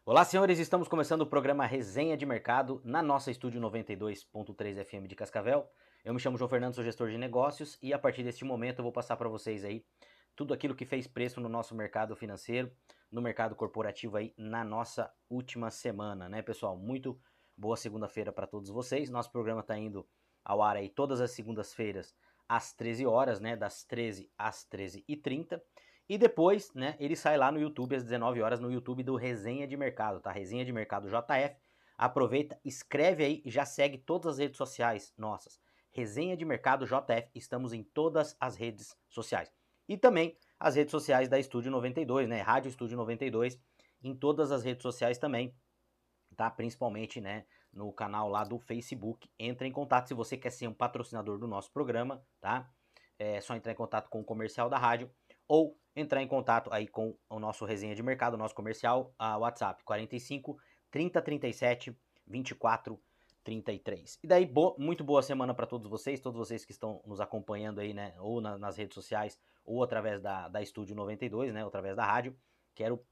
Olá, senhores, estamos começando o programa Resenha de Mercado na nossa Estúdio 92.3 FM de Cascavel. Eu me chamo João Fernando, sou gestor de negócios e a partir deste momento eu vou passar para vocês aí tudo aquilo que fez preço no nosso mercado financeiro, no mercado corporativo aí na nossa última semana, né, pessoal? Muito boa segunda-feira para todos vocês. Nosso programa está indo ao ar aí todas as segundas-feiras às 13 horas, né, das 13 às 13h30. E depois, né, ele sai lá no YouTube às 19 horas no YouTube do Resenha de Mercado, tá? Resenha de Mercado JF. Aproveita, escreve aí e já segue todas as redes sociais nossas. Resenha de Mercado JF, estamos em todas as redes sociais. E também as redes sociais da Estúdio 92, né? Rádio Estúdio 92, em todas as redes sociais também, tá? Principalmente, né, no canal lá do Facebook. Entra em contato se você quer ser um patrocinador do nosso programa, tá? É só entrar em contato com o comercial da rádio ou entrar em contato aí com o nosso Resenha de Mercado, o nosso comercial, a WhatsApp 45 30 37 24 33. E daí, muito boa semana para todos vocês que estão nos acompanhando aí, né, ou nas redes sociais, ou através da Estúdio 92, né, através da rádio. Quero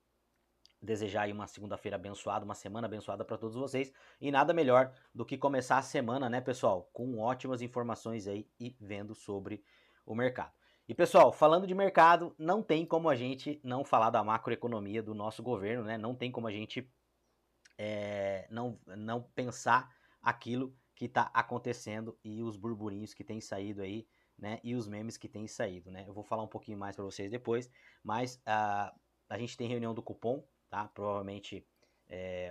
desejar aí uma segunda-feira abençoada, uma semana abençoada para todos vocês. E nada melhor do que começar a semana, né, pessoal, com ótimas informações aí e vendo sobre o mercado. E pessoal, falando de mercado, não tem como a gente não falar da macroeconomia do nosso governo, né? Não tem como a gente não pensar aquilo que está acontecendo e os burburinhos que têm saído aí, né? E os memes que têm saído, né? Eu vou falar um pouquinho mais para vocês depois, mas a gente tem reunião do cupom, tá? Provavelmente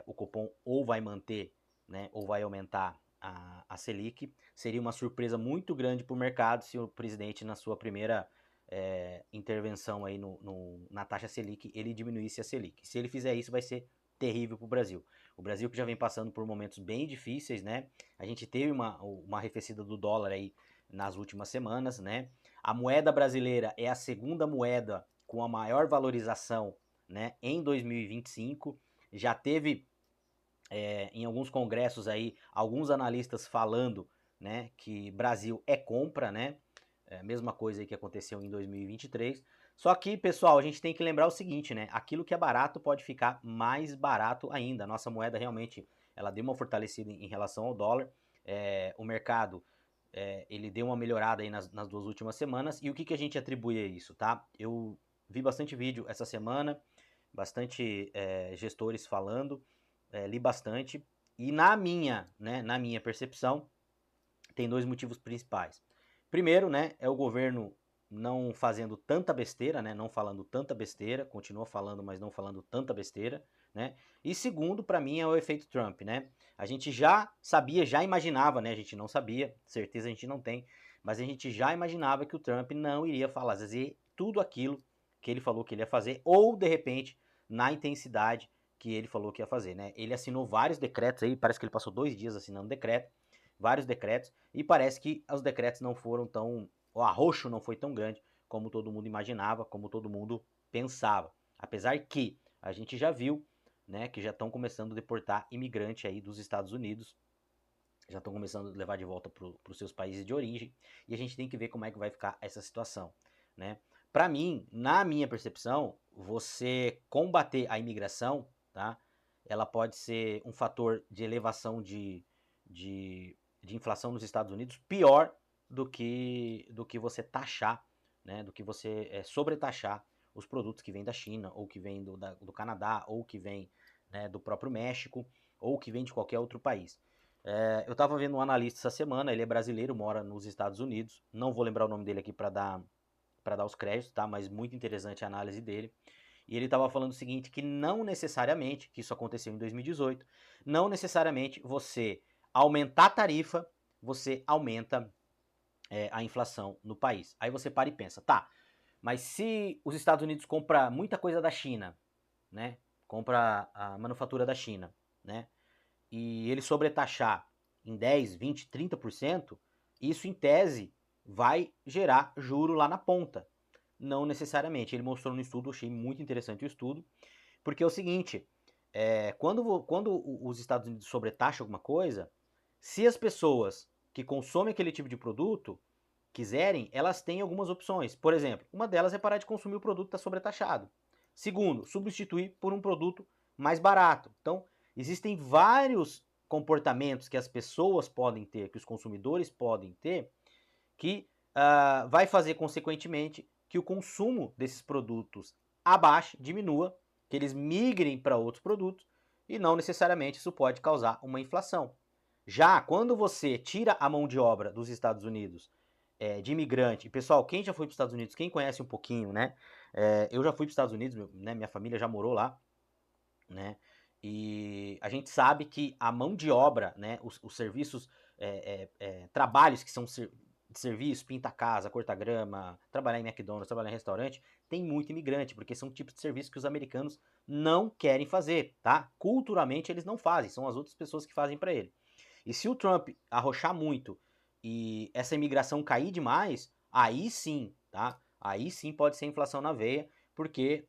o cupom ou vai manter, né? Ou vai aumentar a Selic. Seria uma surpresa muito grande para o mercado se o presidente, na sua primeira intervenção aí na taxa Selic, ele diminuísse a Selic. Se ele fizer isso, vai ser terrível para o Brasil. O Brasil que já vem passando por momentos bem difíceis, né? A gente teve uma arrefecida do dólar aí nas últimas semanas, né? A moeda brasileira é a segunda moeda com a maior valorização, né, em 2025. Já teve em alguns congressos aí alguns analistas falando, né, que Brasil é compra, né? Mesma coisa aí que aconteceu em 2023. Só que, pessoal, a gente tem que lembrar o seguinte, né? Aquilo que é barato pode ficar mais barato ainda. A nossa moeda realmente ela deu uma fortalecida em relação ao dólar. O mercado ele deu uma melhorada aí nas duas últimas semanas. E o que a gente atribui a isso, tá? Eu vi bastante vídeo essa semana, bastante gestores falando, li bastante. E na minha percepção, tem dois motivos principais. Primeiro, né, é o governo não fazendo tanta besteira, né, não falando tanta besteira, continua falando, mas não falando tanta besteira, né? E segundo, para mim, é o efeito Trump, né? A gente já sabia, já imaginava, né? A gente não sabia, certeza a gente não tem, mas a gente já imaginava que o Trump não iria fazer tudo aquilo que ele falou que ele ia fazer, ou de repente, na intensidade que ele falou que ia fazer, né? Ele assinou vários decretos aí, parece que ele passou 2 dias assinando decreto, vários decretos, e parece que os decretos não foram tão. O arroxo não foi tão grande como todo mundo imaginava, como todo mundo pensava. Apesar que a gente já viu, né, que já estão começando a deportar imigrante aí dos Estados Unidos, já estão começando a levar de volta para os seus países de origem, e a gente tem que ver como é que vai ficar essa situação, né? Para mim, na minha percepção, você combater a imigração, tá? Ela pode ser um fator de elevação de, de inflação nos Estados Unidos pior do que você taxar, né? Do que você sobretaxar os produtos que vêm da China, ou que vêm do Canadá, ou que vêm, né, do próprio México, ou que vêm de qualquer outro país. Eu estava vendo um analista essa semana, ele é brasileiro, mora nos Estados Unidos. Não vou lembrar o nome dele aqui para dar os créditos, tá? Mas muito interessante a análise dele. E ele estava falando o seguinte, que não necessariamente, que isso aconteceu em 2018, não necessariamente você aumentar a tarifa, você aumenta a inflação no país. Aí você para e pensa, tá, mas se os Estados Unidos compram muita coisa da China, né? Compra a manufatura da China, né? E ele sobretaxar em 10, 20, 30%, isso em tese vai gerar juro lá na ponta. Não necessariamente. Ele mostrou no estudo, achei muito interessante o estudo, porque é o seguinte, quando os Estados Unidos sobretaxam alguma coisa, se as pessoas que consomem aquele tipo de produto quiserem, elas têm algumas opções. Por exemplo, uma delas é parar de consumir o produto que está sobretaxado. Segundo, substituir por um produto mais barato. Então, existem vários comportamentos que as pessoas podem ter, que os consumidores podem ter, que vai fazer, consequentemente, que o consumo desses produtos abaixe, diminua, que eles migrem para outros produtos, e não necessariamente isso pode causar uma inflação. Já quando você tira a mão de obra dos Estados Unidos, de imigrante, e pessoal, quem já foi para os Estados Unidos, quem conhece um pouquinho, né? Eu já fui para os Estados Unidos, né, minha família já morou lá, né? E a gente sabe que a mão de obra, né, os serviços, trabalhos que são de serviço, pinta casa, corta grama, trabalhar em McDonald's, trabalhar em restaurante, tem muito imigrante, porque são tipos de serviço que os americanos não querem fazer, tá? Culturalmente eles não fazem, são as outras pessoas que fazem para ele. E se o Trump arrochar muito e essa imigração cair demais, aí sim, tá? Aí sim pode ser inflação na veia, porque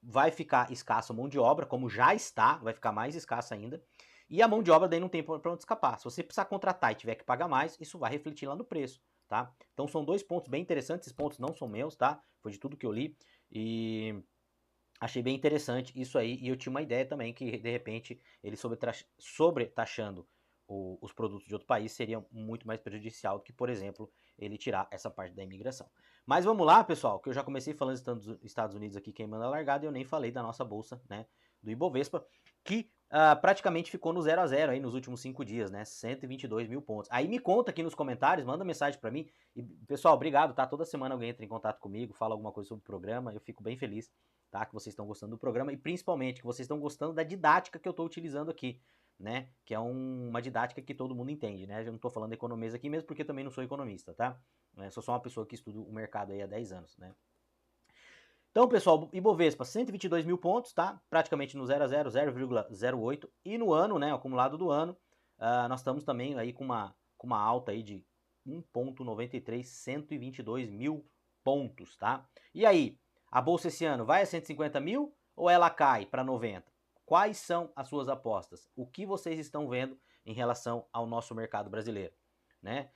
vai ficar escassa a mão de obra, como já está, vai ficar mais escassa ainda, e a mão de obra daí não tem para onde escapar. Se você precisar contratar e tiver que pagar mais, isso vai refletir lá no preço, tá? Então são dois pontos bem interessantes, esses pontos não são meus, tá? Foi de tudo que eu li, e achei bem interessante isso aí, e eu tinha uma ideia também que, de repente, ele sobretaxando os produtos de outro país seria muito mais prejudicial do que, por exemplo, ele tirar essa parte da imigração. Mas vamos lá, pessoal, que eu já comecei falando dos Estados Unidos aqui queimando a largada, e eu nem falei da nossa bolsa, né, do Ibovespa, que praticamente ficou no 0 a 0 aí nos últimos 5 dias, né, 122 mil pontos. Aí me conta aqui nos comentários, manda mensagem para mim, e pessoal, obrigado, tá? Toda semana alguém entra em contato comigo, fala alguma coisa sobre o programa, eu fico bem feliz, tá? Que vocês estão gostando do programa e principalmente que vocês estão gostando da didática que eu estou utilizando aqui, né? Que é uma didática que todo mundo entende, né? Eu não estou falando economês aqui mesmo porque também não sou economista, tá? Sou só uma pessoa que estuda o mercado aí há 10 anos, né? Então, pessoal, Ibovespa, 122 mil pontos, tá? Praticamente no 0 a 0, 0,08. E no ano, né, acumulado do ano, nós estamos também aí com uma alta aí de 1,93, 122 mil pontos, tá? E aí, a bolsa esse ano vai a 150 mil ou ela cai para 90? Quais são as suas apostas? O que vocês estão vendo em relação ao nosso mercado brasileiro, né?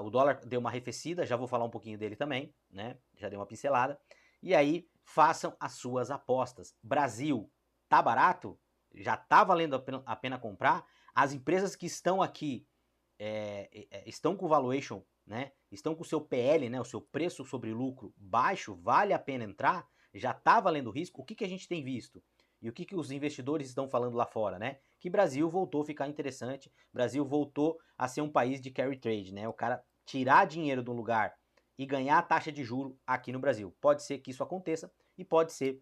O dólar deu uma arrefecida, já vou falar um pouquinho dele também, né? Já dei uma pincelada. E aí, façam as suas apostas. Brasil, tá barato? Já tá valendo a pena comprar? As empresas que estão aqui estão com valuation, né? Estão com o seu PL, né? O seu preço sobre lucro baixo, vale a pena entrar? Já tá valendo risco? O que a gente tem visto? E o que os investidores estão falando lá fora, né? Que Brasil voltou a ficar interessante, Brasil voltou a ser um país de carry trade, né? O cara tirar dinheiro do lugar e ganhar a taxa de juro aqui no Brasil. Pode ser que isso aconteça e pode ser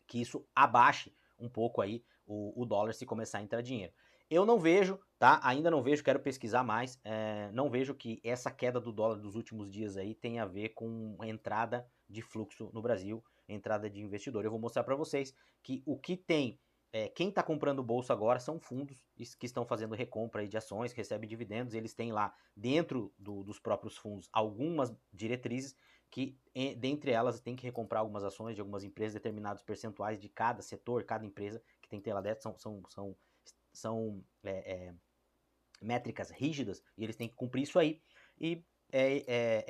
que isso abaixe um pouco aí o dólar se começar a entrar dinheiro. Eu não vejo, tá? Ainda não vejo, quero pesquisar mais. Não vejo que essa queda do dólar dos últimos dias aí tenha a ver com entrada de fluxo no Brasil, entrada de investidor. Eu vou mostrar para vocês que o que tem, quem está comprando bolsa agora são fundos que estão fazendo recompra aí de ações, que recebem dividendos. Eles têm lá dentro dos próprios fundos algumas diretrizes que dentre elas tem que recomprar algumas ações de algumas empresas, determinados percentuais de cada setor, cada empresa que tem que ter lá dentro, são métricas rígidas e eles têm que cumprir isso aí. E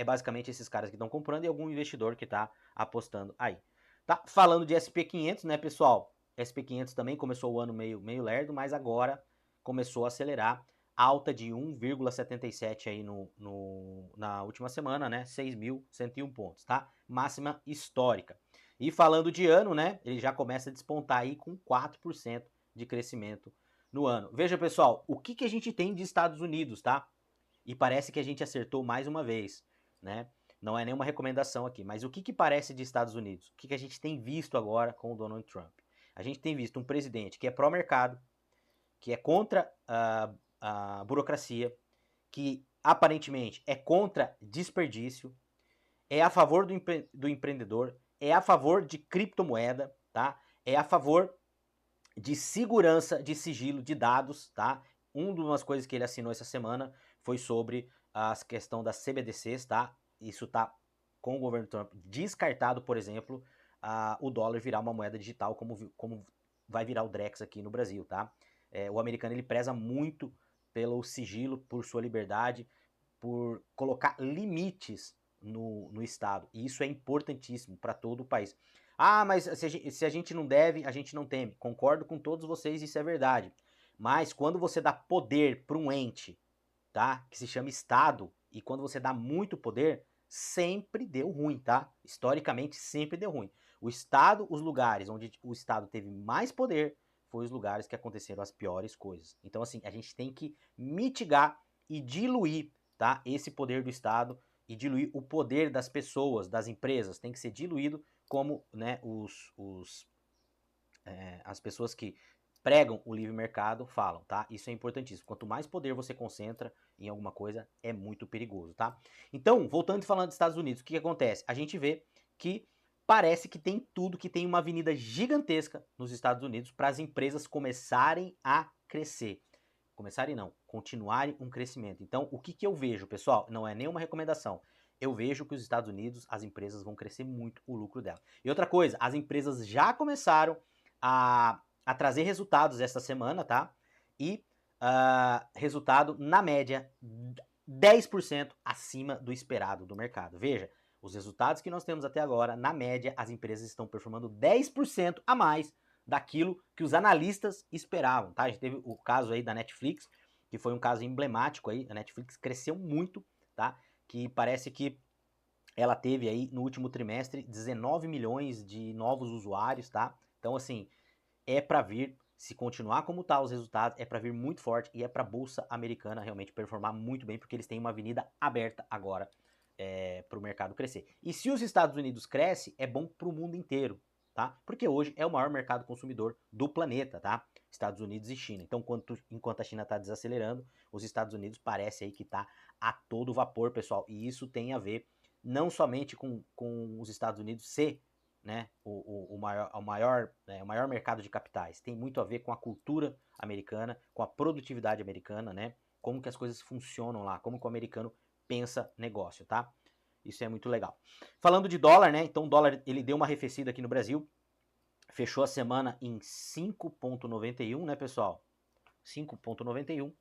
basicamente esses caras que estão comprando e algum investidor que está apostando aí. Tá falando de SP500, né, pessoal? SP500 também começou o ano meio lerdo, mas agora começou a acelerar. Alta de 1,77 aí na última semana, né? 6.101 pontos, tá? Máxima histórica. E falando de ano, né? Ele já começa a despontar aí com 4% de crescimento no ano. Veja, pessoal, o que a gente tem de Estados Unidos, tá? E parece que a gente acertou mais uma vez, né? Não é nenhuma recomendação aqui, mas o que parece de Estados Unidos? O que a gente tem visto agora com o Donald Trump? A gente tem visto um presidente que é pró-mercado, que é contra a burocracia, que aparentemente é contra desperdício, é a favor do empreendedor, é a favor de criptomoeda, tá? É a favor de segurança, de sigilo de dados, tá? Uma das coisas que ele assinou essa semana foi sobre a questão das CBDCs, tá? Isso tá com o governo Trump descartado, por exemplo, o dólar virar uma moeda digital como vai virar o Drex aqui no Brasil, tá? O americano ele preza muito pelo sigilo, por sua liberdade, por colocar limites no Estado. E isso é importantíssimo para todo o país. Ah, mas se a gente não deve, a gente não teme. Concordo com todos vocês, isso é verdade. Mas quando você dá poder para um ente, tá? Que se chama Estado, e quando você dá muito poder, sempre deu ruim, tá? Historicamente, sempre deu ruim. O Estado, os lugares onde o Estado teve mais poder, foi os lugares que aconteceram as piores coisas. Então, assim, a gente tem que mitigar e diluir, tá? Esse poder do Estado e diluir o poder das pessoas, das empresas. Tem que ser diluído como, né, as pessoas que pregam o livre mercado falam, tá? Isso é importantíssimo. Quanto mais poder você concentra em alguma coisa, é muito perigoso, tá? Então, voltando e falando dos Estados Unidos, o que acontece? A gente vê que parece que tem tudo, que tem uma avenida gigantesca nos Estados Unidos para as empresas começarem a crescer. Começarem não, continuarem um crescimento. Então, o que eu vejo, pessoal? Não é nenhuma recomendação. Eu vejo que os Estados Unidos, as empresas vão crescer muito o lucro dela. E outra coisa, as empresas já começaram a trazer resultados esta semana, tá? E resultado, na média, 10% acima do esperado do mercado. Veja, os resultados que nós temos até agora, na média, as empresas estão performando 10% a mais daquilo que os analistas esperavam, tá? A gente teve o caso aí da Netflix, que foi um caso emblemático aí, a Netflix cresceu muito, tá? Que parece que ela teve aí no último trimestre 19 milhões de novos usuários, tá? Então, assim, é para vir, se continuar como tá os resultados, é para vir muito forte e é para a bolsa americana realmente performar muito bem, porque eles têm uma avenida aberta agora para o mercado crescer. E se os Estados Unidos cresce, é bom para o mundo inteiro, tá? Porque hoje é o maior mercado consumidor do planeta, tá? Estados Unidos e China. Então, enquanto a China está desacelerando, os Estados Unidos parece aí que está a todo vapor, pessoal. E isso tem a ver não somente com os Estados Unidos ser, né, o maior mercado de capitais. Tem muito a ver com a cultura americana, com a produtividade americana, né? Como que as coisas funcionam lá, como que o americano pensa negócio, tá? Isso é muito legal. Falando de dólar, né? Então o dólar ele deu uma arrefecida aqui no Brasil, fechou a semana em 5,91, né, pessoal? 5,91,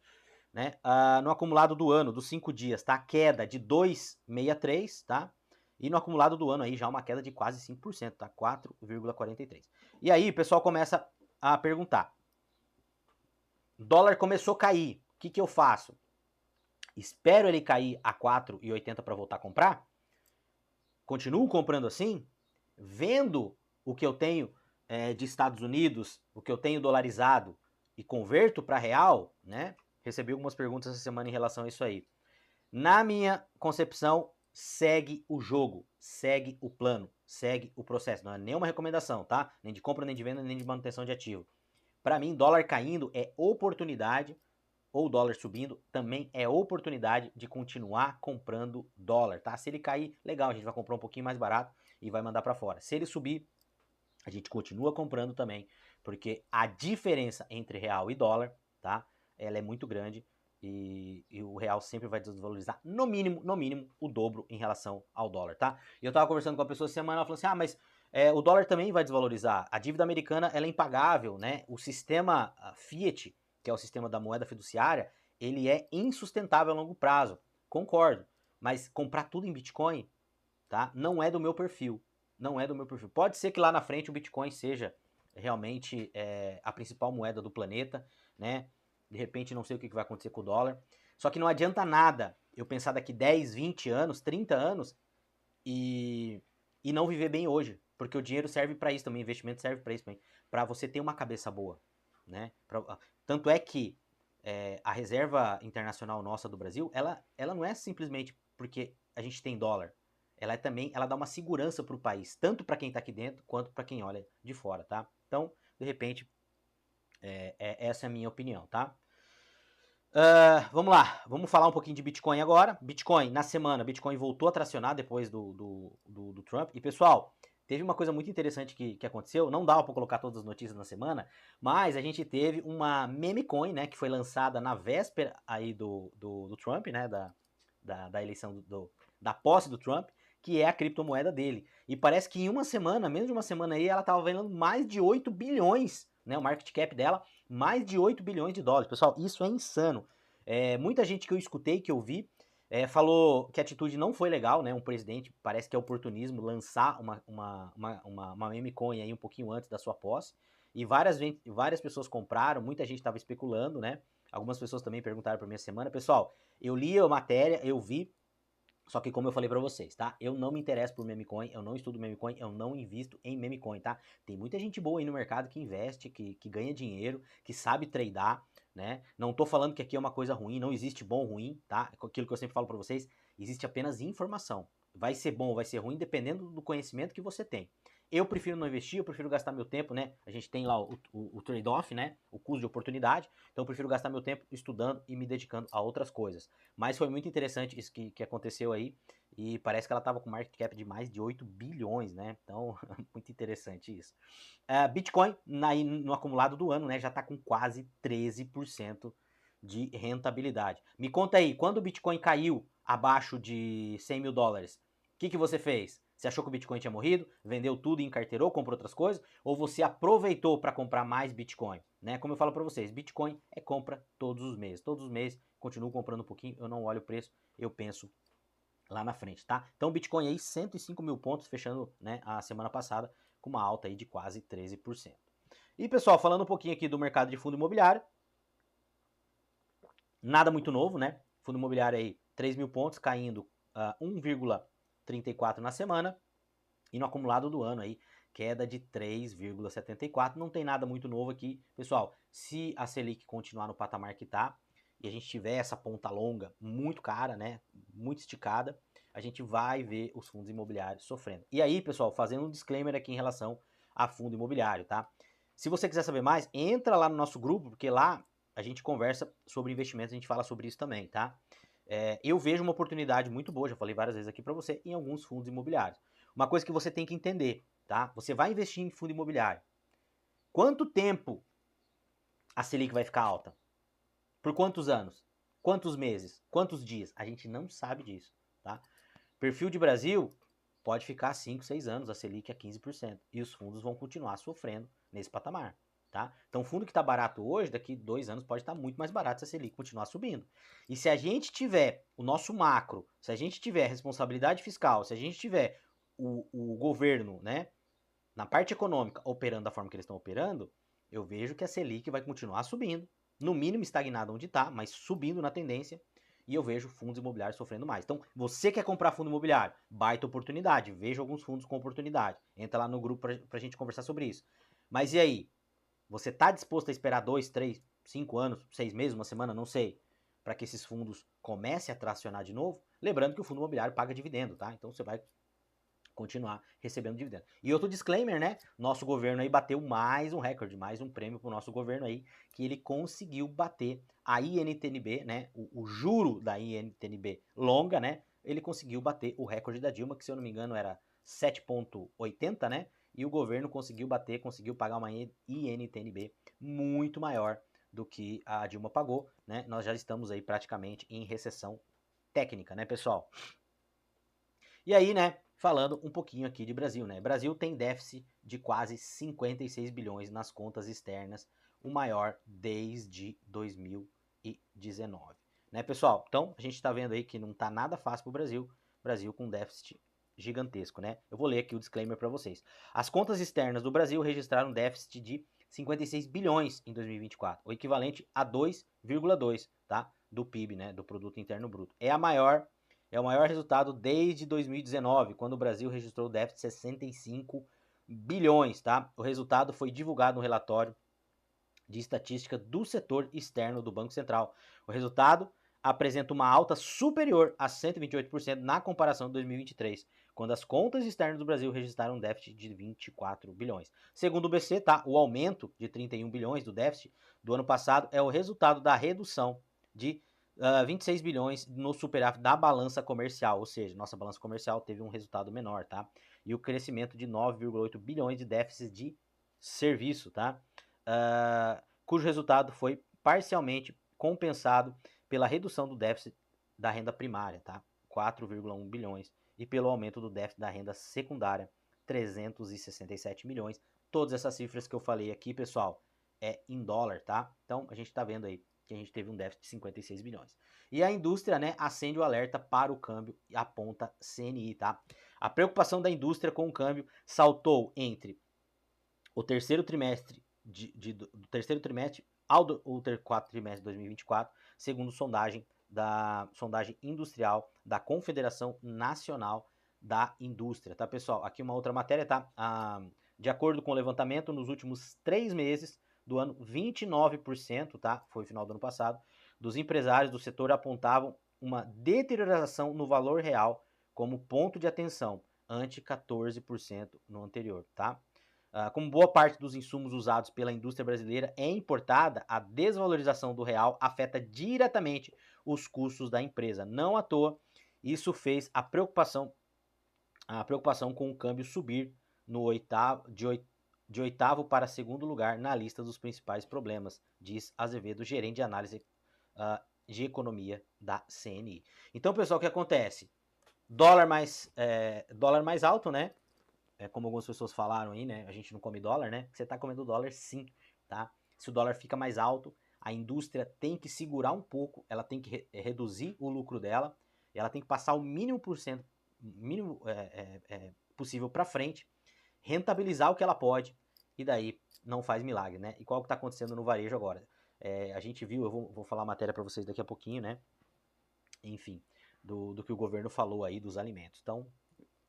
né? No acumulado do ano, dos 5 dias, tá? Queda de 2,63, tá? E no acumulado do ano aí já uma queda de quase 5%, tá? 4,43. E aí o pessoal começa a perguntar: dólar começou a cair, o que eu faço? Espero ele cair a 4,80 para voltar a comprar? Continuo comprando assim? Vendo o que eu tenho de Estados Unidos, o que eu tenho dolarizado e converto para real, né? Recebi algumas perguntas essa semana em relação a isso aí. Na minha concepção, segue o jogo, segue o plano, segue o processo. Não é nenhuma recomendação, tá? Nem de compra, nem de venda, nem de manutenção de ativo. Para mim, dólar caindo é oportunidade, ou dólar subindo também é oportunidade de continuar comprando dólar, tá? Se ele cair, legal, a gente vai comprar um pouquinho mais barato e vai mandar para fora. Se ele subir, a gente continua comprando também, porque a diferença entre real e dólar, tá? Ela é muito grande e o real sempre vai desvalorizar no mínimo, o dobro em relação ao dólar, tá? E eu tava conversando com a pessoa essa semana, ela falou assim, mas o dólar também vai desvalorizar, a dívida americana ela é impagável, né? O sistema Fiat, que é o sistema da moeda fiduciária, ele é insustentável a longo prazo, concordo, mas comprar tudo em Bitcoin, tá? Não é do meu perfil. Não é do meu perfil. Pode ser que lá na frente o Bitcoin seja realmente a principal moeda do planeta, né? De repente não sei o que vai acontecer com o dólar. Só que não adianta nada eu pensar daqui 10, 20 anos, 30 anos e não viver bem hoje. Porque o dinheiro serve para isso também, o investimento serve para isso também. Para você ter uma cabeça boa, né? Tanto é que a reserva internacional nossa do Brasil, ela não é simplesmente porque a gente tem dólar. Ela também, ela dá uma segurança para o país, tanto para quem está aqui dentro, quanto para quem olha de fora, tá? Então, de repente, essa é a minha opinião, tá? Vamos lá, vamos falar um pouquinho de Bitcoin agora. Bitcoin, na semana, Bitcoin voltou a tracionar depois do Trump. E, pessoal, teve uma coisa muito interessante que aconteceu. Não dava para colocar todas as notícias na semana, mas a gente teve uma meme coin, né, que foi lançada na véspera aí do Trump, né, da eleição da posse do Trump, que é a criptomoeda dele. E parece que em uma semana, menos de uma semana aí, ela estava valendo mais de 8 bilhões, né, o market cap dela, mais de 8 bilhões de dólares. Pessoal, isso é insano. Muita gente que eu escutei, que eu vi, Falou que a atitude não foi legal, né? Um presidente, parece que é oportunismo, lançar uma meme coin aí um pouquinho antes da sua posse. E várias pessoas compraram, muita gente estava especulando, né? Algumas pessoas também perguntaram para minha semana. Pessoal, eu li a matéria, eu vi, só que como eu falei para vocês, tá? Eu não me interesso por meme coin, eu não estudo meme coin, eu não invisto em meme coin, tá? Tem muita gente boa aí no mercado que investe, que ganha dinheiro, que sabe tradar, né? Não tô falando que aqui é uma coisa ruim, não existe bom ou ruim, tá? Aquilo que eu sempre falo para vocês, existe apenas informação. Vai ser bom ou vai ser ruim dependendo do conhecimento que você tem. Eu prefiro não investir, eu prefiro gastar meu tempo, né? A gente tem lá o trade-off, né? O custo de oportunidade. Então eu prefiro gastar meu tempo estudando e me dedicando a outras coisas. Mas foi muito interessante isso que aconteceu aí. E parece que ela estava com market cap de mais de 8 bilhões, né? Então, muito interessante isso. Bitcoin, no acumulado do ano, né? Já está com quase 13% de rentabilidade. Me conta aí, quando o Bitcoin caiu abaixo de 100 mil dólares, o que você fez? Você achou que o Bitcoin tinha morrido? Vendeu tudo e encarteirou, comprou outras coisas? Ou você aproveitou para comprar mais Bitcoin? Né? Como eu falo para vocês, Bitcoin é compra todos os meses. Todos os meses continuo comprando um pouquinho, eu não olho o preço, eu penso lá na frente, tá? Então o Bitcoin aí 105 mil pontos, fechando, né, a semana passada com uma alta aí de quase 13%. E pessoal, falando um pouquinho aqui do mercado de fundo imobiliário, nada muito novo, né? Fundo imobiliário aí 3 mil pontos, caindo 1,34 na semana. E no acumulado do ano aí, queda de 3,74. Não tem nada muito novo aqui. Pessoal, se a Selic continuar no patamar que tá, e a gente tiver essa ponta longa muito cara, né, muito esticada, a gente vai ver os fundos imobiliários sofrendo. E aí, pessoal, fazendo um disclaimer aqui em relação a fundo imobiliário, tá? Se você quiser saber mais, entra lá no nosso grupo, porque lá a gente conversa sobre investimentos, a gente fala sobre isso também, tá? Eu vejo uma oportunidade muito boa, já falei várias vezes aqui para você, em alguns fundos imobiliários. Uma coisa que você tem que entender, tá? Você vai investir em fundo imobiliário. Quanto tempo a Selic vai ficar alta? Por quantos anos? Quantos meses? Quantos dias? A gente não sabe disso, tá? Perfil de Brasil pode ficar 5, 6 anos a Selic a 15%. E os fundos vão continuar sofrendo nesse patamar, tá? Então o fundo que está barato hoje, daqui 2 anos pode estar muito mais barato se a Selic continuar subindo. E se a gente tiver o nosso macro, se a gente tiver responsabilidade fiscal, se a gente tiver o governo, né, na parte econômica operando da forma que eles estão operando, eu vejo que a Selic vai continuar subindo, no mínimo estagnada onde está, mas subindo na tendência, e eu vejo fundos imobiliários sofrendo mais. Então, você quer comprar fundo imobiliário? Baita oportunidade, veja alguns fundos com oportunidade. Entra lá no grupo para a gente conversar sobre isso. Mas e aí? Você está disposto a esperar 2, 3, 5 anos, 6 meses, uma semana, não sei, para que esses fundos comecem a tracionar de novo? Lembrando que o fundo imobiliário paga dividendo, tá? Então você vai continuar recebendo dividendo. E outro disclaimer, né? Nosso governo aí bateu mais um recorde, mais um prêmio para o nosso governo aí, que ele conseguiu bater a INTNB, né? O juro da INTNB longa, né? Ele conseguiu bater o recorde da Dilma, que se eu não me engano era 7,80, né? E o governo conseguiu bater, conseguiu pagar uma INTNB muito maior do que a Dilma pagou, né? Nós já estamos aí praticamente em recessão técnica, né, pessoal? E aí, né, falando um pouquinho aqui de Brasil, né? Brasil tem déficit de quase 56 bilhões nas contas externas, o maior desde 2019. Né, pessoal? Então, a gente está vendo aí que não está nada fácil para o Brasil com déficit gigantesco, né? Eu vou ler aqui o disclaimer para vocês. As contas externas do Brasil registraram um déficit de 56 bilhões em 2024, o equivalente a 2,2, tá? Do PIB, né, do produto interno bruto. É o maior resultado desde 2019, quando o Brasil registrou déficit de 65 bilhões, tá? O resultado foi divulgado no relatório de estatística do setor externo do Banco Central. O resultado apresenta uma alta superior a 128% na comparação de 2023, quando as contas externas do Brasil registraram um déficit de 24 bilhões. Segundo o BC, tá, o aumento de 31 bilhões do déficit do ano passado é o resultado da redução de 26 bilhões no superávit da balança comercial, ou seja, nossa balança comercial teve um resultado menor, tá? E o crescimento de 9,8 bilhões de déficit de serviço, tá? Cujo resultado foi parcialmente compensado pela redução do déficit da renda primária, tá? 4,1 bilhões, e pelo aumento do déficit da renda secundária, 367 milhões. Todas essas cifras que eu falei aqui, pessoal, é em dólar, tá? Então, a gente tá vendo aí que a gente teve um déficit de 56 bilhões. E a indústria, né, acende o alerta para o câmbio e aponta CNI, tá? A preocupação da indústria com o câmbio saltou entre o terceiro trimestre do terceiro trimestre ao quarto trimestre de 2024, segundo sondagem industrial da Confederação Nacional da Indústria, tá, pessoal? Aqui uma outra matéria, tá? De acordo com o levantamento, nos últimos 3 meses do ano, 29%, tá? Foi o final do ano passado, dos empresários do setor apontavam uma deterioração no valor real como ponto de atenção, ante 14% no anterior, tá? Como boa parte dos insumos usados pela indústria brasileira é importada, a desvalorização do real afeta diretamente os custos da empresa. Não à toa, isso fez a preocupação com o câmbio subir de oitavo para segundo lugar na lista dos principais problemas, diz Azevedo, gerente de análise de economia da CNI. Então, pessoal, o que acontece? Dólar mais alto, né? Como algumas pessoas falaram aí, né? A gente não come dólar, né? Você tá comendo dólar sim, tá? Se o dólar fica mais alto, a indústria tem que segurar um pouco, ela tem que reduzir o lucro dela, ela tem que passar o mínimo possível para frente, rentabilizar o que ela pode, e daí não faz milagre, né? E qual que tá acontecendo no varejo agora? A gente viu, eu vou falar a matéria para vocês daqui a pouquinho, né? Enfim, do que o governo falou aí dos alimentos. Então,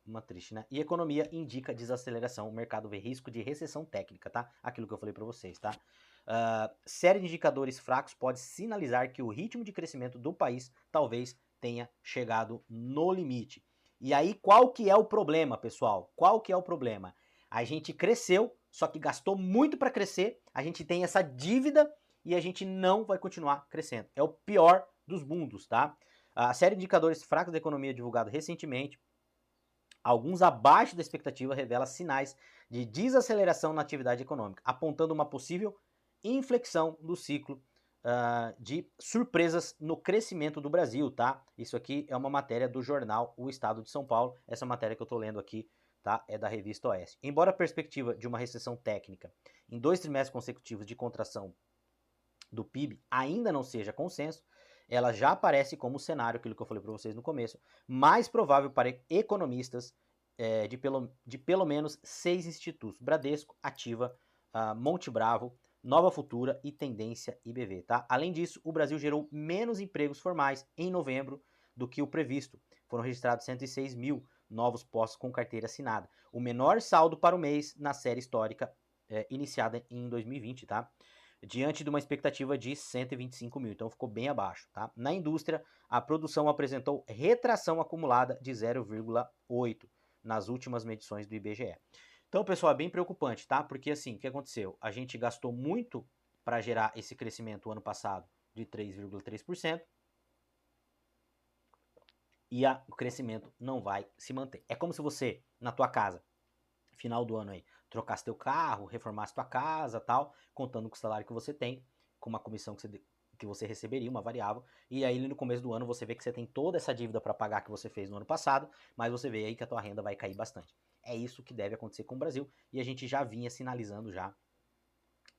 uma triste, né? E economia indica desaceleração, o mercado vê risco de recessão técnica, tá? Aquilo que eu falei para vocês, tá? Série de indicadores fracos pode sinalizar que o ritmo de crescimento do país talvez tenha chegado no limite. E aí, qual que é o problema, pessoal? Qual que é o problema? A gente cresceu, só que gastou muito para crescer, a gente tem essa dívida e a gente não vai continuar crescendo. É o pior dos mundos, tá? A série de indicadores fracos da economia divulgado recentemente, alguns abaixo da expectativa, revela sinais de desaceleração na atividade econômica, apontando uma possível inflexão do ciclo de surpresas no crescimento do Brasil, tá? Isso aqui é uma matéria do jornal O Estado de São Paulo. Essa matéria que eu tô lendo aqui, tá? É da revista Oeste. Embora a perspectiva de uma recessão técnica em 2 trimestres consecutivos de contração do PIB ainda não seja consenso, ela já aparece como cenário, aquilo que eu falei para vocês no começo, mais provável para economistas de pelo menos 6 institutos: Bradesco, Ativa, Monte Bravo, Nova Futura e Tendência IBV, tá? Além disso, o Brasil gerou menos empregos formais em novembro do que o previsto. Foram registrados 106 mil novos postos com carteira assinada, o menor saldo para o mês na série histórica iniciada em 2020, tá? Diante de uma expectativa de 125 mil, então ficou bem abaixo, tá? Na indústria, a produção apresentou retração acumulada de 0,8 nas últimas medições do IBGE. Então, pessoal, é bem preocupante, tá? Porque assim, o que aconteceu? A gente gastou muito para gerar esse crescimento ano passado de 3,3%, e o crescimento não vai se manter. É como se você, na tua casa, final do ano aí, trocasse teu carro, reformasse tua casa, tal, contando com o salário que você tem, com uma comissão que você receberia, uma variável, e aí no começo do ano você vê que você tem toda essa dívida para pagar que você fez no ano passado, mas você vê aí que a tua renda vai cair bastante. É isso que deve acontecer com o Brasil, e a gente já vinha sinalizando já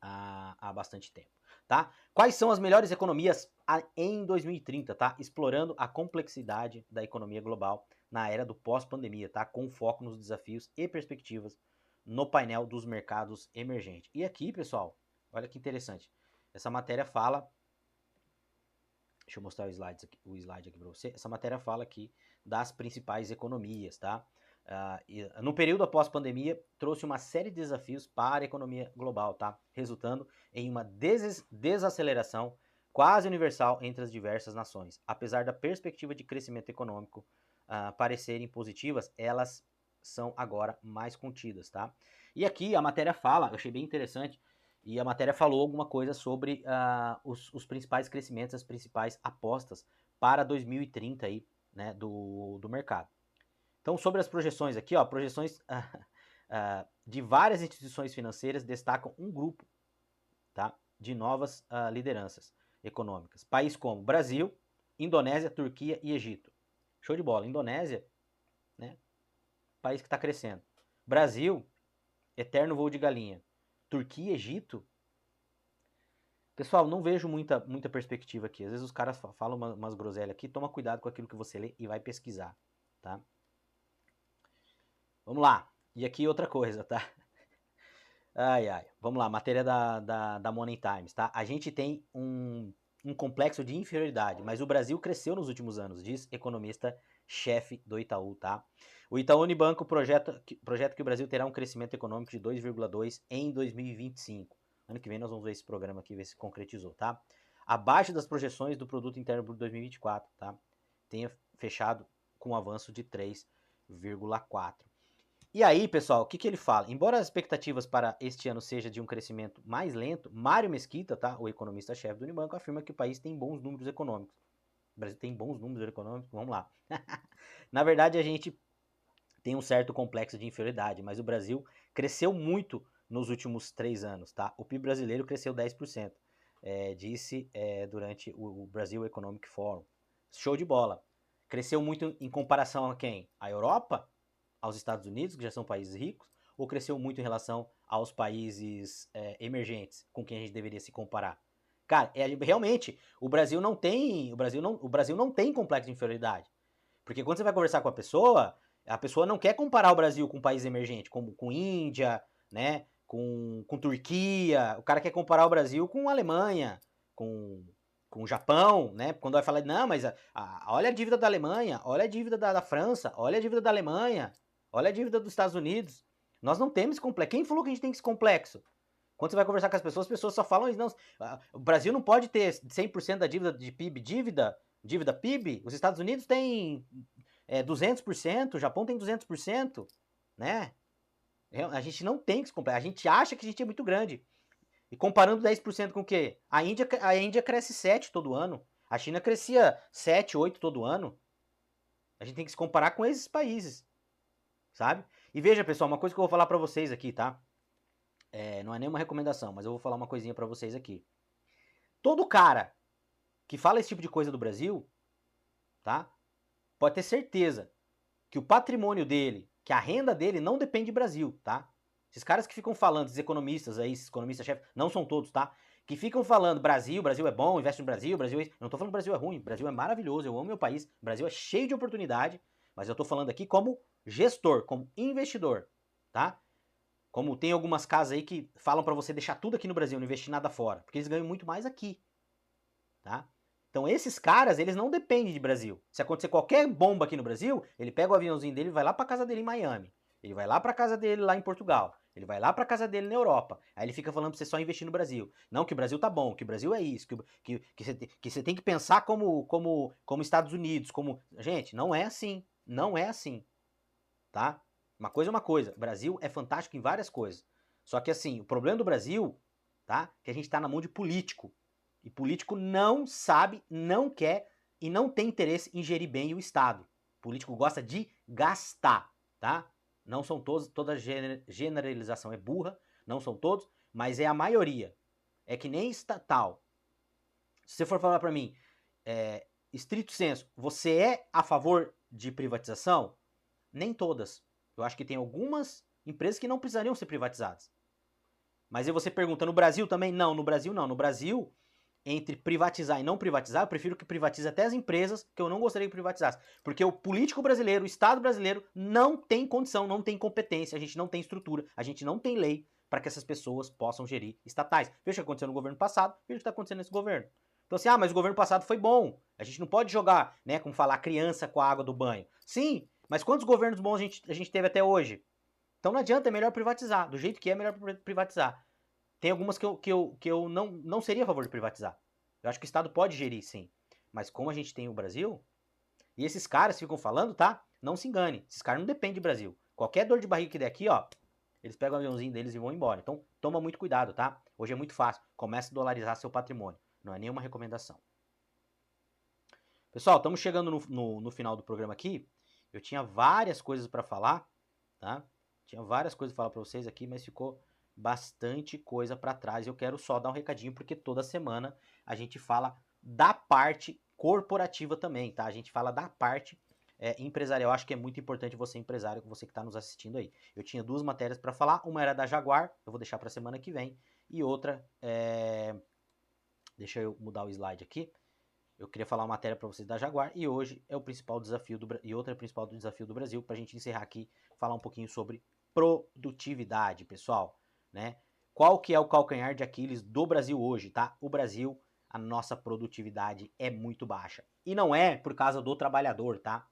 há bastante tempo, tá? Quais são as melhores economias em 2030, tá? Explorando a complexidade da economia global na era do pós-pandemia, tá? Com foco nos desafios e perspectivas no painel dos mercados emergentes. E aqui, pessoal, olha que interessante. Essa matéria fala, deixa eu mostrar o slide aqui para você. Essa matéria fala aqui das principais economias, tá? No período após pandemia, trouxe uma série de desafios para a economia global, tá? Resultando em uma desaceleração quase universal entre as diversas nações. Apesar da perspectiva de crescimento econômico parecerem positivas, elas são agora mais contidas, tá? E aqui a matéria fala, eu achei bem interessante, e a matéria falou alguma coisa sobre os principais crescimentos, as principais apostas para 2030 aí, né, do mercado. Então, sobre as projeções aqui, ó, projeções de várias instituições financeiras destacam um grupo, tá, de novas lideranças econômicas. Países como Brasil, Indonésia, Turquia e Egito. Show de bola. Indonésia, né, país que está crescendo. Brasil, eterno voo de galinha. Turquia e Egito, Pessoal, não vejo muita perspectiva aqui. Às vezes os caras falam umas groselhas aqui, toma cuidado com aquilo que você lê e vai pesquisar, tá? Vamos lá. E aqui outra coisa, tá? Ai, ai. Vamos lá, matéria da Money Times, tá? A gente tem um complexo de inferioridade, mas o Brasil cresceu nos últimos anos, diz economista-chefe do Itaú, tá? O Itaú Unibanco projeta que o Brasil terá um crescimento econômico de 2,2 em 2025. Ano que vem nós vamos ver esse programa aqui, ver se concretizou, tá? Abaixo das projeções do Produto Interno Bruto 2024, tá? Tenha fechado com um avanço de 3,4. E aí, pessoal, o que ele fala? Embora as expectativas para este ano seja de um crescimento mais lento, Mário Mesquita, tá, o economista-chefe do Unibanco, afirma que o país tem bons números econômicos. O Brasil tem bons números econômicos? Vamos lá. Na verdade, a gente tem um certo complexo de inferioridade, mas o Brasil cresceu muito nos últimos 3 anos, tá? O PIB brasileiro cresceu 10%, disse durante o Brasil Economic Forum. Show de bola. Cresceu muito em comparação a quem? A Europa? Aos Estados Unidos, que já são países ricos, ou cresceu muito em relação aos países emergentes, com quem a gente deveria se comparar? Cara, realmente, o Brasil não tem complexo de inferioridade. Porque quando você vai conversar com a pessoa não quer comparar o Brasil com um país emergente, como com Índia, né, com Turquia. O cara quer comparar o Brasil com a Alemanha, com o Japão, né? Quando vai falar, não, mas olha a dívida da Alemanha, olha a dívida da França, olha a dívida da Alemanha, olha a dívida dos Estados Unidos. Nós não temos esse complexo. Quem falou que a gente tem esse complexo? Quando você vai conversar com as pessoas só falam isso. Não, o Brasil não pode ter 100% da dívida de PIB, dívida PIB. Os Estados Unidos têm 200%, o Japão tem 200%, né? A gente não tem que se comparar. A gente acha que a gente é muito grande. E comparando 10% com o quê? A Índia cresce 7 todo ano. A China crescia 7, 8 todo ano. A gente tem que se comparar com esses países, sabe? E veja, pessoal, uma coisa que eu vou falar pra vocês aqui, tá? Não é nenhuma recomendação, mas eu vou falar uma coisinha pra vocês aqui. Todo cara que fala esse tipo de coisa do Brasil, tá? Pode ter certeza que o patrimônio dele, que a renda dele não depende do Brasil, tá? Esses caras que ficam falando, esses economistas aí, esses economistas-chefe, não são todos, tá? Que ficam falando, Brasil é bom, investe no Brasil, Brasil é... Eu não tô falando que o Brasil é ruim, o Brasil é maravilhoso, eu amo meu país, o Brasil é cheio de oportunidade, mas eu tô falando aqui como gestor, como investidor, tá? Como tem algumas casas aí que falam para você deixar tudo aqui no Brasil, não investir nada fora, porque eles ganham muito mais aqui, tá? Então esses caras, eles não dependem de Brasil. Se acontecer qualquer bomba aqui no Brasil, ele pega o aviãozinho dele e vai lá para casa dele em Miami. Ele vai lá para casa dele lá em Portugal. Ele vai lá para casa dele na Europa. Aí ele fica falando para você só investir no Brasil. Não, que o Brasil tá bom, que o Brasil é isso, que você tem que pensar como Estados Unidos, como... Gente, não é assim. Não é assim, tá? Uma coisa é uma coisa. O Brasil é fantástico em várias coisas. Só que assim, o problema do Brasil, tá? Que a gente tá na mão de político. E político não sabe, não quer e não tem interesse em gerir bem o Estado. Político gosta de gastar, tá? Não são todos, toda generalização é burra, não são todos, mas é a maioria. É que nem estatal. Se você for falar para mim, estrito senso, você é a favor de privatização? Nem todas. Eu acho que tem algumas empresas que não precisariam ser privatizadas. Mas aí você pergunta, no Brasil também? Não, no Brasil não. No Brasil, entre privatizar e não privatizar, eu prefiro que privatize até as empresas que eu não gostaria que privatizasse. Porque o político brasileiro, o Estado brasileiro, não tem condição, não tem competência, a gente não tem estrutura, a gente não tem lei para que essas pessoas possam gerir estatais. Veja o que aconteceu no governo passado, veja o que está acontecendo nesse governo. Então assim, mas o governo passado foi bom. A gente não pode jogar, né, como falar, criança com a água do banho. Sim, mas quantos governos bons a gente teve até hoje? Então não adianta, é melhor privatizar. Do jeito que é melhor privatizar. Tem algumas que eu não seria a favor de privatizar. Eu acho que o Estado pode gerir, sim. Mas como a gente tem o Brasil, e esses caras ficam falando, tá? Não se engane. Esses caras não dependem do Brasil. Qualquer dor de barriga que der aqui, ó, eles pegam o aviãozinho deles e vão embora. Então, toma muito cuidado, tá? Hoje é muito fácil. Comece a dolarizar seu patrimônio. Não é nenhuma recomendação. Pessoal, estamos chegando no final do programa aqui. Eu tinha várias coisas para falar, tá? Tinha várias coisas para falar para vocês aqui, mas ficou bastante coisa para trás. Eu quero só dar um recadinho, porque toda semana a gente fala da parte corporativa também, tá? A gente fala da parte empresarial. Eu acho que é muito importante você, empresário, você que está nos assistindo aí. Eu tinha 2 matérias para falar. Uma era da Jaguar, eu vou deixar para semana que vem. E outra Deixa eu mudar o slide aqui. Eu queria falar uma matéria para vocês da Jaguar e hoje é o principal desafio outra principal desafio do Brasil para a gente encerrar aqui, falar um pouquinho sobre produtividade, pessoal, né? Qual que é o calcanhar de Aquiles do Brasil hoje, tá? O Brasil, a nossa produtividade é muito baixa e não é por causa do trabalhador, tá?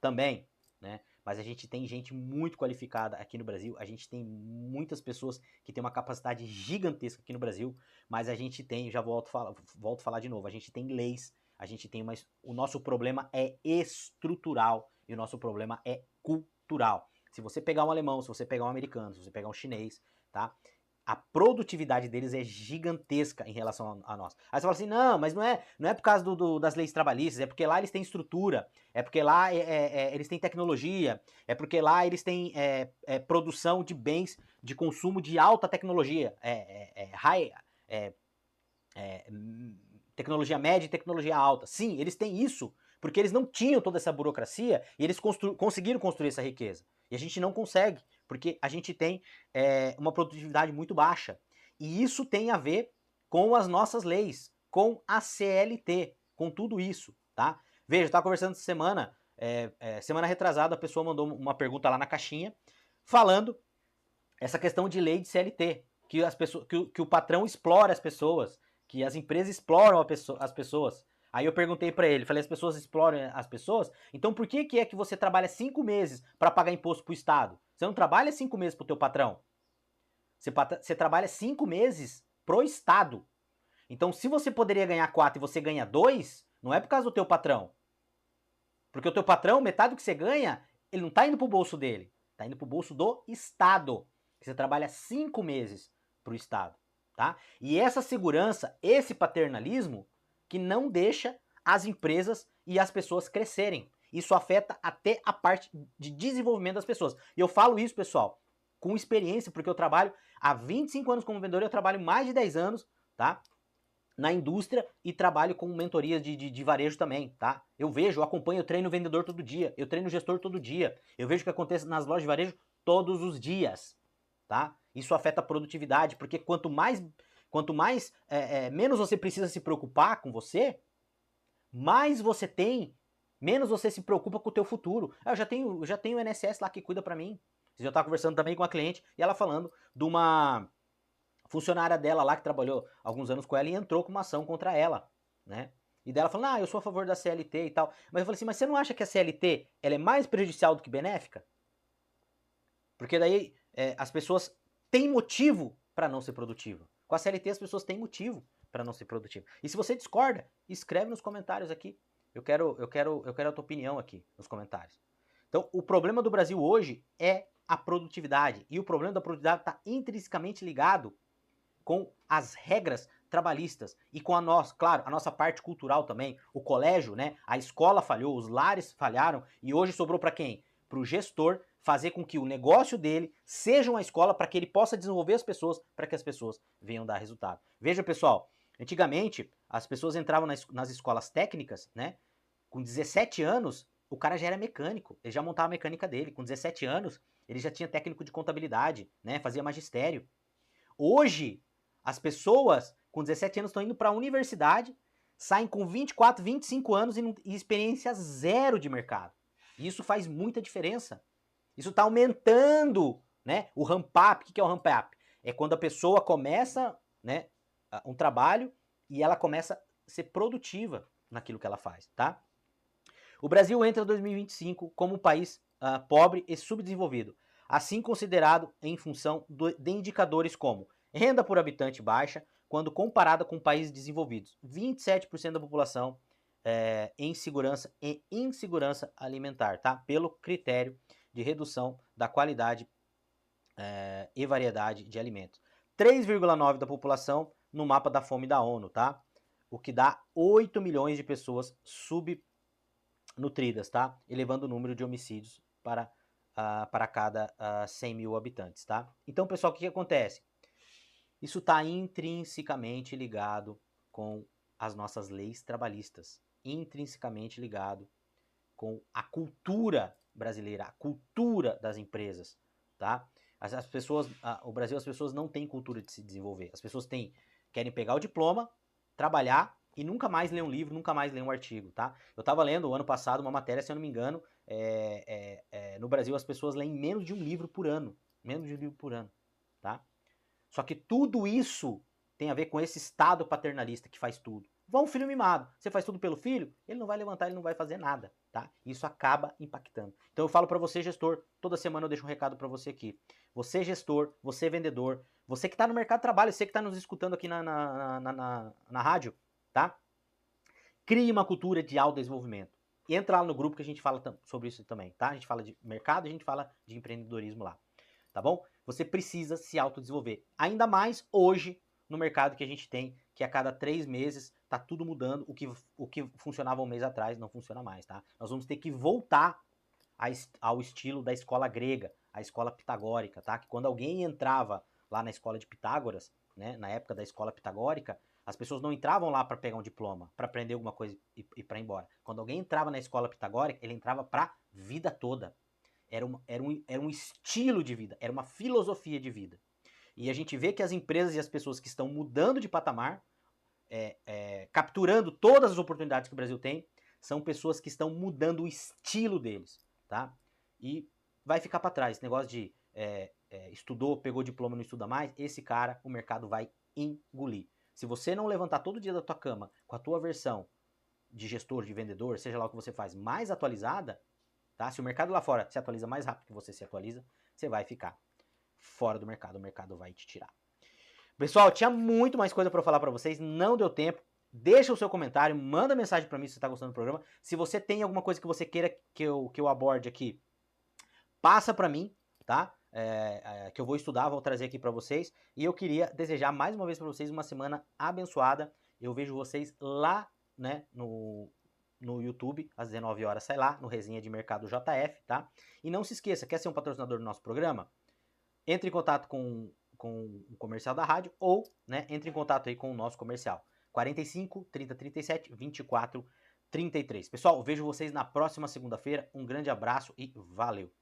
Também, né? Mas a gente tem gente muito qualificada aqui no Brasil, a gente tem muitas pessoas que têm uma capacidade gigantesca aqui no Brasil, mas a gente tem, já volto a falar de novo, a gente tem leis, a gente tem o nosso problema é estrutural e o nosso problema é cultural. Se você pegar um alemão, se você pegar um americano, se você pegar um chinês, tá? A produtividade deles é gigantesca em relação a nós. Aí você fala assim, não, mas não é por causa das leis trabalhistas, é porque lá eles têm estrutura, é porque lá eles têm tecnologia, é porque lá eles têm produção de bens de consumo de alta tecnologia, tecnologia média e tecnologia alta. Sim, eles têm isso, porque eles não tinham toda essa burocracia e eles conseguiram construir essa riqueza. E a gente não consegue, porque a gente tem uma produtividade muito baixa. E isso tem a ver com as nossas leis, com a CLT, com tudo isso, tá? Veja, eu estava conversando essa semana, semana retrasada, a pessoa mandou uma pergunta lá na caixinha, falando essa questão de lei de CLT, que, que o patrão explora as pessoas, que as empresas exploram as pessoas. Aí eu perguntei para ele, falei, as pessoas exploram as pessoas? Então por que é que você trabalha 5 meses para pagar imposto pro Estado? Você não trabalha 5 meses pro teu patrão. Você trabalha 5 meses pro Estado. Então se você poderia ganhar 4 e você ganha 2, não é por causa do teu patrão. Porque o teu patrão, metade do que você ganha, ele não tá indo pro bolso dele. Tá indo pro bolso do Estado. Você trabalha 5 meses pro Estado, tá? E essa segurança, esse paternalismo, que não deixa as empresas e as pessoas crescerem. Isso afeta até a parte de desenvolvimento das pessoas. E eu falo isso, pessoal, com experiência, porque eu trabalho há 25 anos como vendedor, eu trabalho mais de 10 anos, tá? Na indústria e trabalho com mentoria de varejo também, tá? Eu vejo, eu acompanho, eu treino vendedor todo dia, eu treino gestor todo dia, eu vejo o que acontece nas lojas de varejo todos os dias, tá? Isso afeta a produtividade, porque quanto mais menos você precisa se preocupar com você, mais você tem, menos você se preocupa com o teu futuro. Eu já tenho o INSS lá que cuida para mim. Você já tá conversando também com a cliente e ela falando de uma funcionária dela lá que trabalhou alguns anos com ela e entrou com uma ação contra ela, né? E dela falando, eu sou a favor da CLT e tal. Mas eu falei assim, mas você não acha que a CLT ela é mais prejudicial do que benéfica? Porque daí as pessoas têm motivo para não ser produtiva. Com a CLT as pessoas têm motivo para não ser produtiva. E se você discorda, escreve nos comentários aqui. Eu quero a tua opinião aqui nos comentários. Então, o problema do Brasil hoje é a produtividade. E o problema da produtividade está intrinsecamente ligado com as regras trabalhistas e com a nossa, claro, a nossa parte cultural também. O colégio, né? A escola falhou, os lares falharam e hoje sobrou para quem? Para o gestor fazer com que o negócio dele seja uma escola para que ele possa desenvolver as pessoas, para que as pessoas venham dar resultado. Veja, pessoal, antigamente as pessoas entravam nas escolas técnicas, né? Com 17 anos, o cara já era mecânico, ele já montava a mecânica dele. Com 17 anos, ele já tinha técnico de contabilidade, né? Fazia magistério. Hoje, as pessoas com 17 anos estão indo para a universidade, saem com 24, 25 anos e experiência zero de mercado. E isso faz muita diferença. Isso está aumentando, né? O ramp-up. O que é o ramp-up? É quando a pessoa começa, né, um trabalho e ela começa a ser produtiva naquilo que ela faz, tá? O Brasil entra em 2025 como um país pobre e subdesenvolvido, assim considerado em função de indicadores como renda por habitante baixa, quando comparada com países desenvolvidos. 27% da população em segurança e insegurança alimentar, tá? Pelo critério de redução da qualidade e variedade de alimentos. 3,9% da população no mapa da fome da ONU, tá? O que dá 8 milhões de pessoas subnutridas, tá? Elevando o número de homicídios para cada 100 mil habitantes, tá? Então, pessoal, o que acontece? Isso está intrinsecamente ligado com as nossas leis trabalhistas, intrinsecamente ligado com a cultura brasileira, a cultura das empresas, tá? As pessoas, o Brasil, as pessoas não têm cultura de se desenvolver. As pessoas querem pegar o diploma, trabalhar e nunca mais ler um livro, nunca mais ler um artigo, tá? Eu tava lendo ano passado uma matéria, se eu não me engano, no Brasil as pessoas leem menos de um livro por ano. Menos de um livro por ano, tá? Só que tudo isso tem a ver com esse estado paternalista que faz tudo. Igual um filho mimado. Você faz tudo pelo filho, ele não vai levantar, ele não vai fazer nada, tá? Isso acaba impactando. Então eu falo para você, gestor, toda semana eu deixo um recado para você aqui. Você, gestor, você, vendedor, você que está no mercado de trabalho, você que está nos escutando aqui na rádio, tá? Crie uma cultura de autodesenvolvimento. Entra lá no grupo que a gente fala sobre isso também, tá? A gente fala de mercado, a gente fala de empreendedorismo lá, tá bom? Você precisa se autodesenvolver. Ainda mais hoje, no mercado que a gente tem, que a cada 3 meses tá tudo mudando. O que funcionava um mês atrás não funciona mais, tá? Nós vamos ter que voltar ao estilo da escola grega, a escola pitagórica, tá? Que quando alguém entrava lá na escola de Pitágoras, né, na época da escola pitagórica, as pessoas não entravam lá para pegar um diploma, para aprender alguma coisa e para ir embora. Quando alguém entrava na escola pitagórica, ele entrava para vida toda. Era um estilo de vida, era uma filosofia de vida. E a gente vê que as empresas e as pessoas que estão mudando de patamar, capturando todas as oportunidades que o Brasil tem, são pessoas que estão mudando o estilo deles, tá? E vai ficar para trás. Esse negócio de estudou, pegou diploma, não estuda mais, esse cara, o mercado vai engolir. Se você não levantar todo dia da tua cama com a tua versão de gestor, de vendedor, seja lá o que você faz, mais atualizada, tá? Se o mercado lá fora se atualiza mais rápido que você se atualiza, você vai ficar fora do mercado, o mercado vai te tirar. Pessoal, tinha muito mais coisa para eu falar para vocês, não deu tempo. Deixa o seu comentário, manda mensagem para mim se você está gostando do programa. Se você tem alguma coisa que você queira que eu aborde aqui, passa para mim, tá? Que eu vou estudar, vou trazer aqui para vocês. E eu queria desejar mais uma vez para vocês uma semana abençoada. Eu vejo vocês lá, né, no YouTube, às 19 horas, sai lá, no Resenha de Mercado JF, tá? E não se esqueça, quer ser um patrocinador do nosso programa? Entre em contato com o comercial da rádio ou, né, entre em contato aí com o nosso comercial. 45 30 37 24 33. Pessoal, vejo vocês na próxima segunda-feira. Um grande abraço e valeu!